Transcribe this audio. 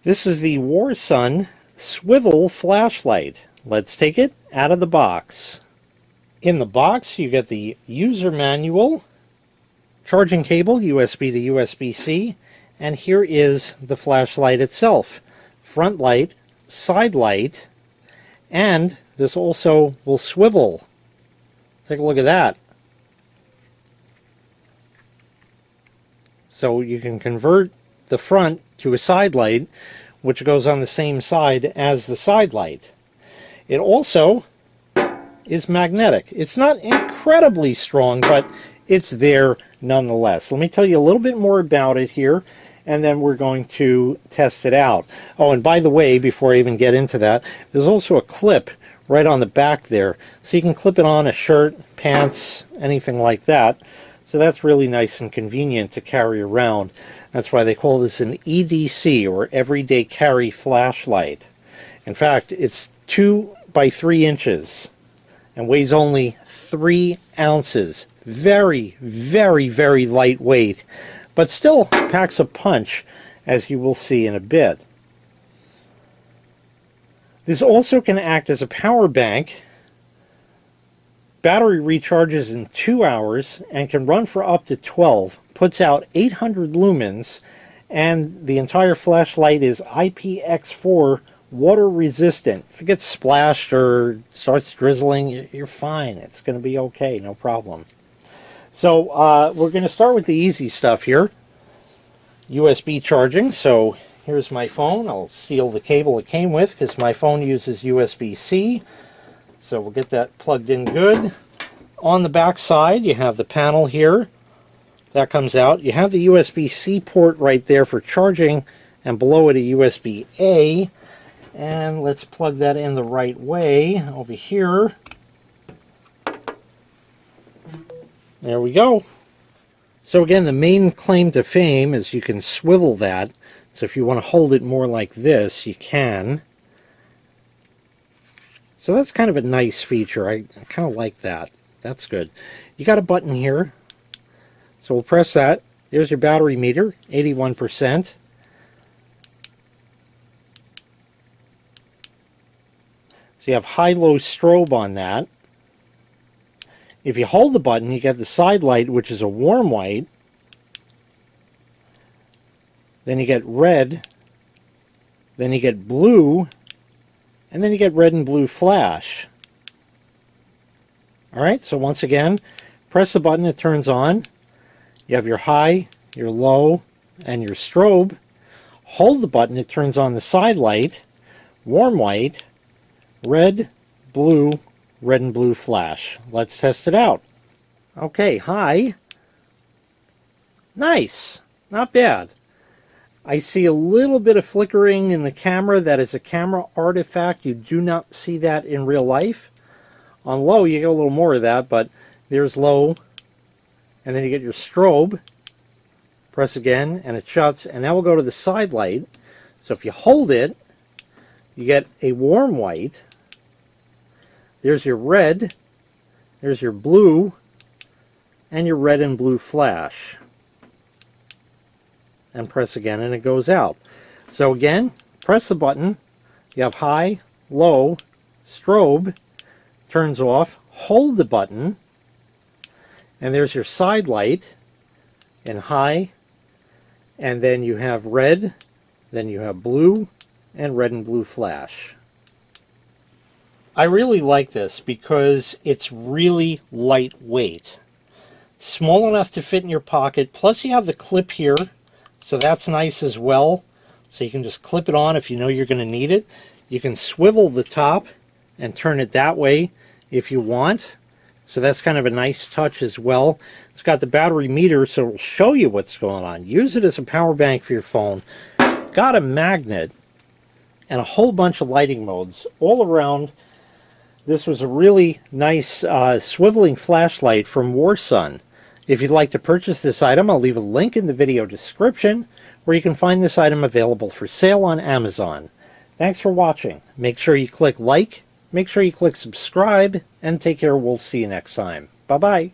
This is the WARSUN swivel flashlight. Let's take it out of the box. In the box you get the user manual, charging cable, USB to USB-C, and here is the flashlight itself. Front light, side light, and this also will swivel. Take a look at that. So you can convert the front to a side light, which goes on the same side as the side light. It also is magnetic. It's not incredibly strong, but it's there nonetheless. Let me tell you a little bit more about it here, and then we're going to test it out. Oh, and by the way, before I even get into that, there's also a clip right on the back there, so you can clip it on a shirt, pants, anything like that. So that's really nice and convenient to carry around. That's why they call this an EDC, or everyday carry flashlight. In fact, it's 2 by 3 inches and weighs only 3 ounces. Very, very, very lightweight, but still packs a punch, as you will see in a bit. This also can act as a power bank. Battery recharges in 2 hours and can run for up to 12. Puts out 800 lumens, and the entire flashlight is IPX4 water resistant. If it gets splashed or starts drizzling, you're fine. It's going to be okay, no problem. So we're going to start with the easy stuff here. USB charging. So here's my phone. I'll seal the cable it came with because my phone uses USB-C. So we'll get that plugged in good. On the back side, you have the panel here. That comes out. You have the USB-C port right there for charging, and below it a USB-A. And let's plug that in the right way over here. There we go. So again, the main claim to fame is you can swivel that. So if you want to hold it more like this, you can. So that's kind of a nice feature. I kind of like that. That's good. You got a button here. So we'll press that. There's your battery meter, 81%. So you have high-low strobe on that. If you hold the button, you get the side light, which is a warm white. Then you get red. Then you get blue. And then you get red and blue flash. Alright, so once again, press the button, it turns on. You have your high, your low, and your strobe. Hold the button, it turns on the side light, warm white, red, blue, red and blue flash. Let's test it out. Okay, high. Nice. Not bad. I see a little bit of flickering in the camera. That is a camera artifact. You do not see that in real life. On low, you get a little more of that, but there's low. And then you get your strobe. Press again, and it shuts. And now we'll go to the side light. So if you hold it, you get a warm white. There's your red. There's your blue. And your red and blue flash. And press again, and it goes out. So again, press the button. You have high, low, strobe. Turns off. Hold the button. And there's your side light in high, and then you have red, then you have blue, and red and blue flash. I really like this because it's really lightweight. Small enough to fit in your pocket, plus you have the clip here, so that's nice as well. So you can just clip it on if you know you're going to need it. You can swivel the top and turn it that way if you want. So that's kind of a nice touch as well. It's got the battery meter, so it'll show you what's going on. Use it as a power bank for your phone. Got a magnet and a whole bunch of lighting modes all around. This was a really nice swiveling flashlight from WARSUN. If you'd like to purchase this item, I'll leave a link in the video description where you can find this item available for sale on Amazon. Thanks for watching. Make sure you click like. Make sure you click subscribe, and take care. We'll see you next time. Bye-bye.